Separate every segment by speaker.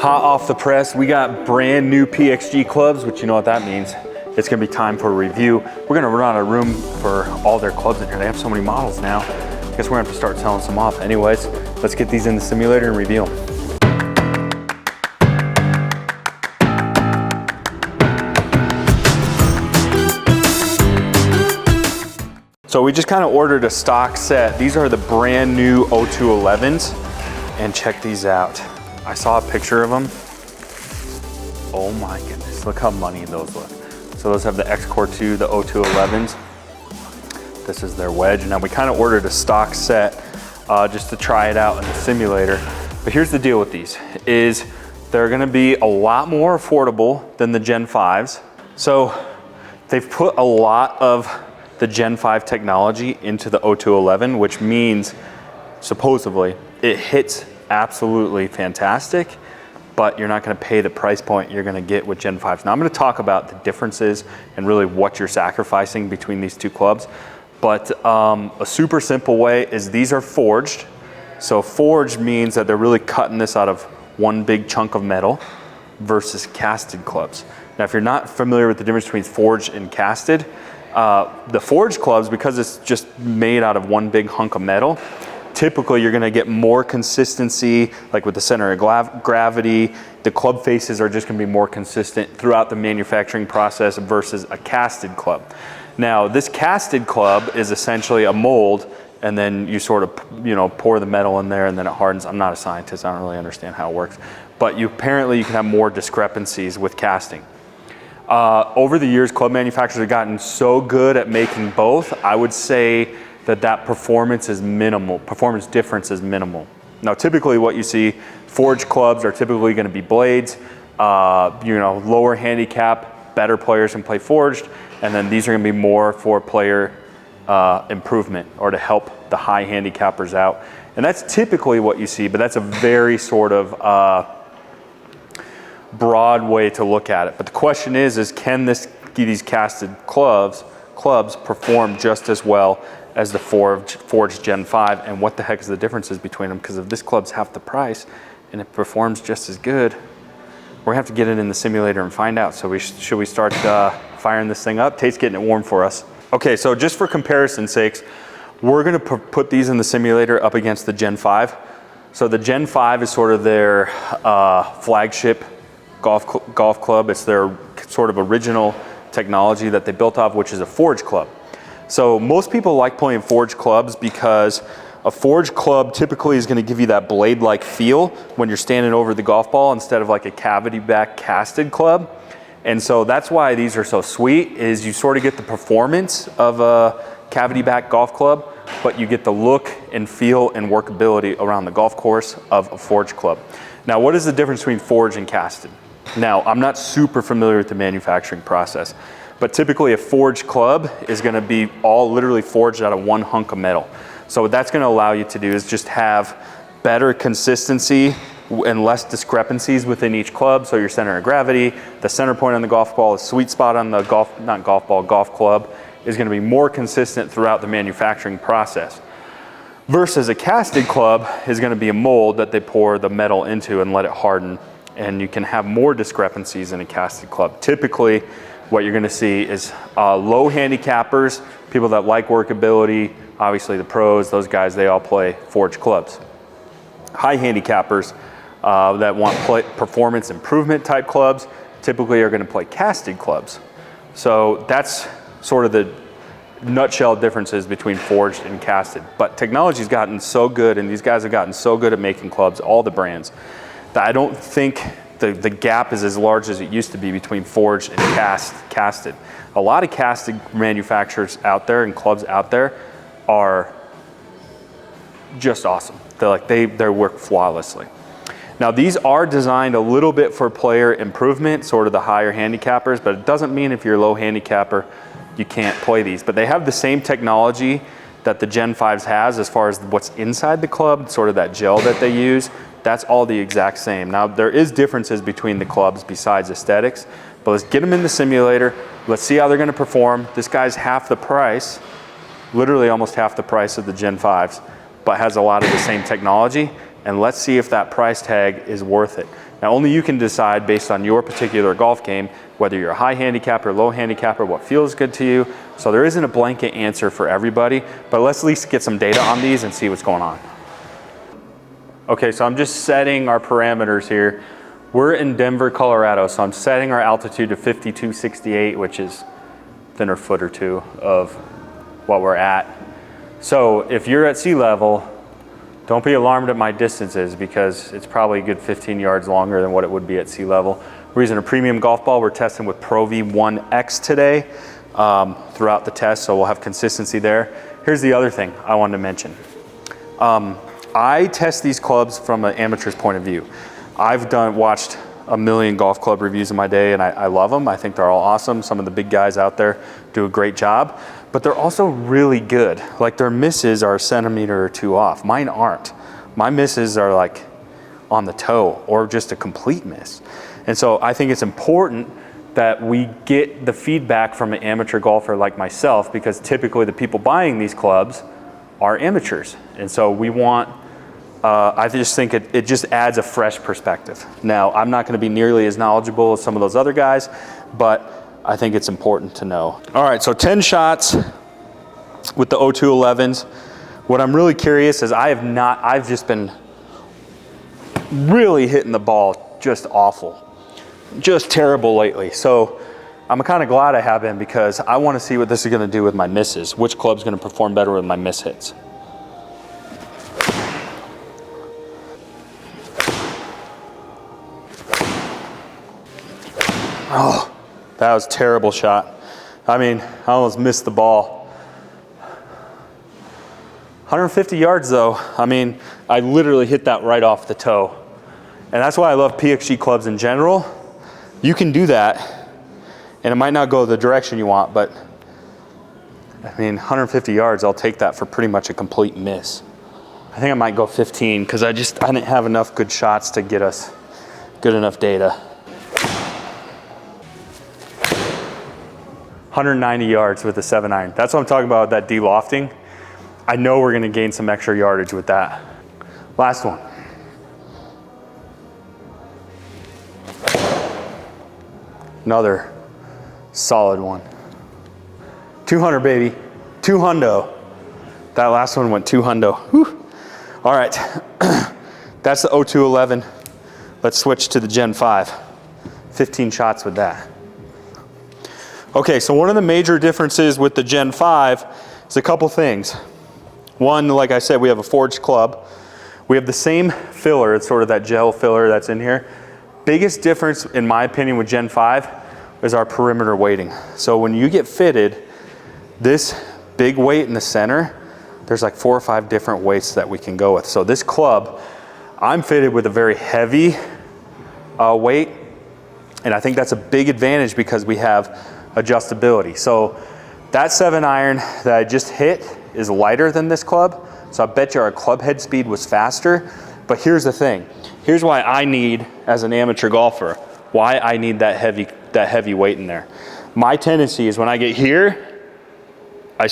Speaker 1: Hot off the press, we got brand new PXG clubs, which you know what that means. It's gonna be time for a review. We're gonna run out of room for all their clubs in here. They have so many models now. I guess we're gonna have to start selling some off. Anyways, let's get these in the simulator and review them. So we just kind of ordered a stock set. These are the brand new O211s, and check these out. I saw a picture of them. Oh my goodness, look how money those look. So those have the X-Core 2, the O211s. This is their wedge. And now we kind of ordered a stock set just to try it out in the simulator. But here's the deal with these, is they're gonna be a lot more affordable than the Gen 5s. So they've put a lot of the Gen 5 technology into the O211, which means supposedly it hits absolutely fantastic, but you're not gonna pay the price point you're gonna get with Gen 5s. Now I'm gonna talk about the differences and really what you're sacrificing between these two clubs. But a super simple way is these are forged. So forged means that they're really cutting this out of one big chunk of metal versus casted clubs. Now, if you're not familiar with the difference between forged and casted, the forged clubs, because it's just made out of one big hunk of metal, typically you're gonna get more consistency, like with the center of gravity. The club faces are just gonna be more consistent throughout the manufacturing process versus a casted club. Now, this casted club is essentially a mold, and then you sort of, pour the metal in there and then it hardens. I'm not a scientist, I don't really understand how it works. But apparently you can have more discrepancies with casting. Over the years, club manufacturers have gotten so good at making both, I would say that performance is minimal, performance difference is minimal. Now, typically what you see, forged clubs are typically gonna be blades, lower handicap, better players can play forged, and then these are gonna be more for player improvement or to help the high handicappers out. And that's typically what you see, but that's a very sort of broad way to look at it. But the question is can these casted clubs perform just as well as the forged Gen 5, and what the heck is the differences between them? Because if this club's half the price and it performs just as good, we're gonna have to get it in the simulator and find out. So should we start firing this thing up? Tate's getting it warm for us. Okay, so just for comparison's sakes, we're gonna put these in the simulator up against the Gen 5. So the Gen 5 is sort of their flagship golf club. It's their sort of original technology that they built off, which is a forged club. So most people like playing forged clubs because a forged club typically is going to give you that blade-like feel when you're standing over the golf ball instead of like a cavity back casted club. And so that's why these are so sweet, is you sort of get the performance of a cavity back golf club, but you get the look and feel and workability around the golf course of a forged club. Now, what is the difference between forged and casted? Now, I'm not super familiar with the manufacturing process, but typically a forged club is gonna be all literally forged out of one hunk of metal. So what that's gonna allow you to do is just have better consistency and less discrepancies within each club. So your center of gravity, the center point on the golf ball, the sweet spot on the golf club is gonna be more consistent throughout the manufacturing process. Versus a casted club is gonna be a mold that they pour the metal into and let it harden, and you can have more discrepancies in a casted club. Typically, what you're gonna see is low handicappers, people that like workability, obviously the pros, those guys, they all play forged clubs. High handicappers that want performance improvement type clubs typically are gonna play casted clubs. So that's sort of the nutshell differences between forged and casted. But technology's gotten so good, and these guys have gotten so good at making clubs, all the brands, that I don't think the gap is as large as it used to be between forged and casted. A lot of casted manufacturers out there and clubs out there are just awesome. They work flawlessly. Now, these are designed a little bit for player improvement, sort of the higher handicappers, but it doesn't mean if you're a low handicapper, you can't play these. But they have the same technology that the Gen 5s has as far as what's inside the club, sort of that gel that they use. That's all the exact same. Now, there is differences between the clubs besides aesthetics, but let's get them in the simulator. Let's see how they're gonna perform. This guy's half the price, literally almost half the price of the Gen 5s, but has a lot of the same technology. And let's see if that price tag is worth it. Now only you can decide based on your particular golf game, whether you're a high handicapper, low handicapper, what feels good to you. So there isn't a blanket answer for everybody, but let's at least get some data on these and see what's going on. Okay, so I'm just setting our parameters here. We're in Denver, Colorado, so I'm setting our altitude to 5268, which is within a foot or two of what we're at. So if you're at sea level, don't be alarmed at my distances because it's probably a good 15 yards longer than what it would be at sea level. We're using a premium golf ball. We're testing with Pro V1X today throughout the test, so we'll have consistency there. Here's the other thing I wanted to mention. I test these clubs from an amateur's point of view. I've watched a million golf club reviews in my day, and I love them. I think they're all awesome. Some of the big guys out there do a great job, but they're also really good. Like their misses are a centimeter or two off. Mine aren't. My misses are like on the toe or just a complete miss. And so I think it's important that we get the feedback from an amateur golfer like myself, because typically the people buying these clubs are amateurs. And so we want, I just think it just adds a fresh perspective. Now, I'm not gonna be nearly as knowledgeable as some of those other guys, but I think it's important to know. All right, so 10 shots with the O211s. What I'm really curious is I've just been really hitting the ball just awful. Just terrible lately. So I'm kind of glad I have been, because I want to see what this is going to do with my misses. Which club's going to perform better with my miss hits. Oh, that was a terrible shot. I mean, I almost missed the ball. 150 yards though. I mean, I literally hit that right off the toe. And that's why I love PXG clubs in general. You can do that, and it might not go the direction you want, but I mean, 150 yards, I'll take that for pretty much a complete miss. I think I might go 15, because I didn't have enough good shots to get us good enough data. 190 yards with a 7-iron. That's what I'm talking about, that de-lofting. I know we're gonna gain some extra yardage with that. Last one. Another solid one. 200, baby. 200. That last one went 200. Whew. All right. That's the O211. Let's switch to the Gen 5. 15 shots with that. Okay, so one of the major differences with the Gen 5 is a couple things. One, like I said, we have a forged club. We have the same filler. It's sort of that gel filler that's in here. Biggest difference, in my opinion, with Gen 5 is our perimeter weighting. So when you get fitted, this big weight in the center, there's like 4 or 5 different weights that we can go with. So this club, I'm fitted with a very heavy weight, and I think that's a big advantage because we have adjustability. So that 7-iron that I just hit is lighter than this club, so I bet you our club head speed was faster. But here's the thing. Here's why I need, as an amateur golfer, why I need that heavy weight in there. My tendency is when I get here, I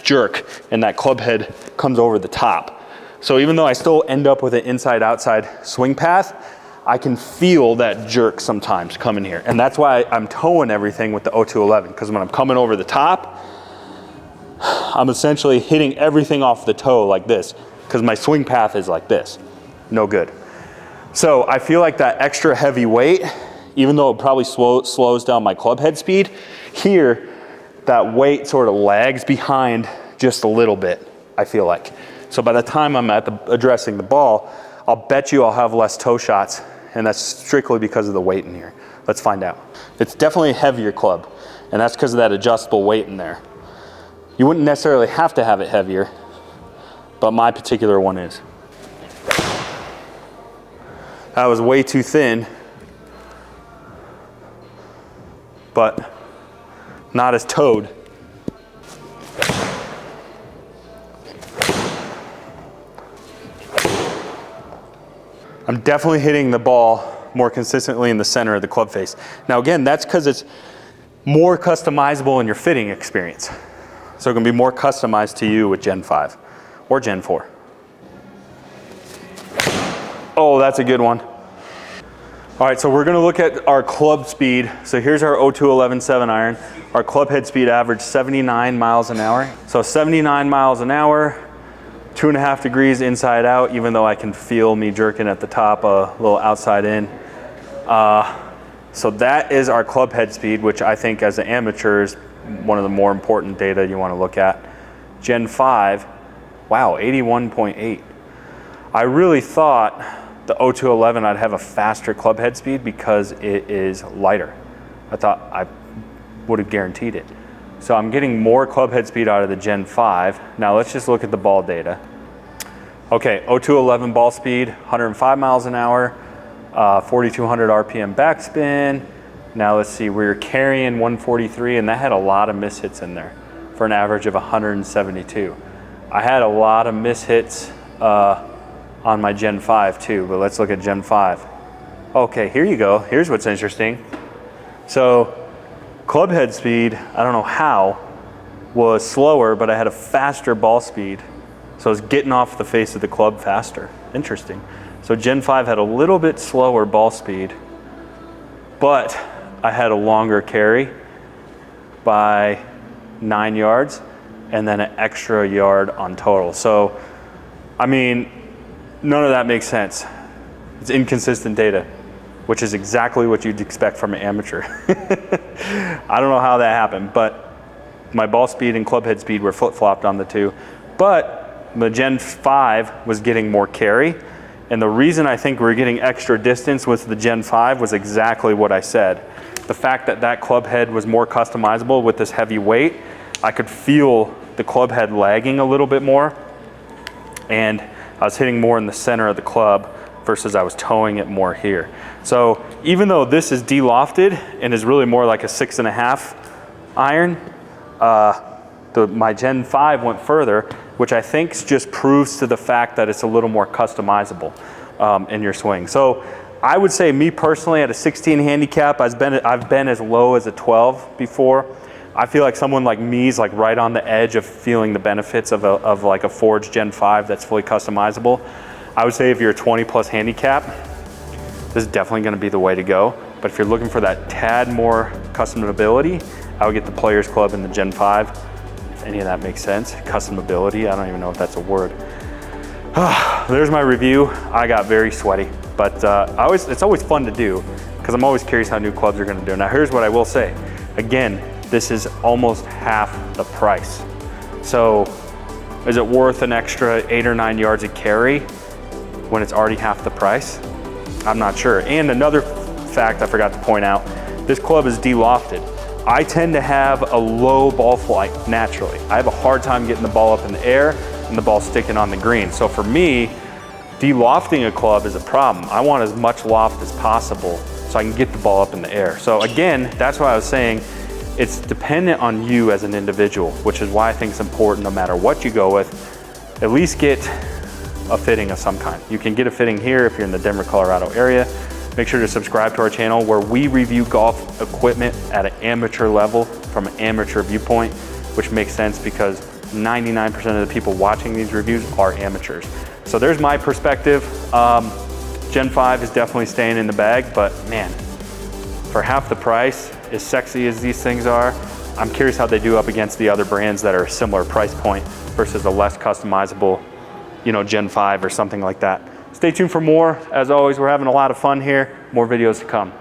Speaker 1: jerk and that club head comes over the top. So even though I still end up with an inside-outside swing path, I can feel that jerk sometimes coming here. And that's why I'm towing everything with the O211, because when I'm coming over the top, I'm essentially hitting everything off the toe like this, because my swing path is like this. No good. So I feel like that extra heavy weight, even though it probably slows down my club head speed, here, that weight sort of lags behind just a little bit, I feel like. So by the time I'm addressing the ball, I'll bet you I'll have less toe shots, and that's strictly because of the weight in here. Let's find out. It's definitely a heavier club, and that's because of that adjustable weight in there. You wouldn't necessarily have to have it heavier, but my particular one is. That was way too thin, but not as towed. I'm definitely hitting the ball more consistently in the center of the club face. Now again, that's because it's more customizable in your fitting experience. So it can be more customized to you with Gen 5 or Gen 4. Oh, that's a good one. All right, so we're gonna look at our club speed. So here's our O211 7 iron. Our club head speed averaged 79 miles an hour. So 79 miles an hour, 2.5 degrees inside out, even though I can feel me jerking at the top, a little outside in. So that is our club head speed, which I think as an amateur is one of the more important data you wanna look at. Gen 5, wow, 81.8. I really thought the O211 I'd have a faster club head speed because it is lighter. I thought I would have guaranteed it. So I'm getting more club head speed out of the Gen 5. Now let's just look at the ball data. Okay, O211 ball speed, 105 miles an hour, 4,200 RPM backspin. Now let's see, we're carrying 143 and that had a lot of mishits in there for an average of 172. I had a lot of mishits on my Gen 5 too, but let's look at Gen 5. Okay, here you go. Here's what's interesting. So club head speed, I don't know how, was slower, but I had a faster ball speed. So I was getting off the face of the club faster. Interesting. So Gen 5 had a little bit slower ball speed, but I had a longer carry by 9 yards and then an extra yard on total. So, I mean, none of that makes sense. It's inconsistent data, which is exactly what you'd expect from an amateur. I don't know how that happened, but my ball speed and club head speed were flip-flopped on the two. But the Gen 5 was getting more carry, and the reason I think we're getting extra distance with the Gen 5 was exactly what I said. The fact that that club head was more customizable with this heavy weight, I could feel the club head lagging a little bit more, and I was hitting more in the center of the club versus I was towing it more here. So even though this is de-lofted and is really more like a 6.5 iron, my Gen 5 went further, which I think just proves to the fact that it's a little more customizable in your swing. So I would say, me personally, at a 16 handicap, I've been as low as a 12 before. I feel like someone like me is like right on the edge of feeling the benefits of like a forged Gen 5 that's fully customizable. I would say if you're a 20 plus handicap, this is definitely gonna be the way to go. But if you're looking for that tad more customability, I would get the Players Club in the Gen 5, if any of that makes sense. Customability, I don't even know if that's a word. There's my review. I got very sweaty, but it's always fun to do because I'm always curious how new clubs are gonna do. Now here's what I will say. Again, this is almost half the price. So is it worth an extra 8 or 9 yards of carry when it's already half the price? I'm not sure. And another fact I forgot to point out, this club is de-lofted. I tend to have a low ball flight naturally. I have a hard time getting the ball up in the air and the ball sticking on the green. So for me, de-lofting a club is a problem. I want as much loft as possible so I can get the ball up in the air. So again, that's why I was saying it's dependent on you as an individual, which is why I think it's important, no matter what you go with, at least get a fitting of some kind. You can get a fitting here if you're in the Denver, Colorado area. Make sure to subscribe to our channel where we review golf equipment at an amateur level from an amateur viewpoint, which makes sense because 99% of the people watching these reviews are amateurs. So there's my perspective. Gen 5 is definitely staying in the bag, but man, for half the price, as sexy as these things are, I'm curious how they do up against the other brands that are a similar price point versus a less customizable, you know, Gen 5 or something like that. Stay tuned for more. As always, we're having a lot of fun here. More videos to come.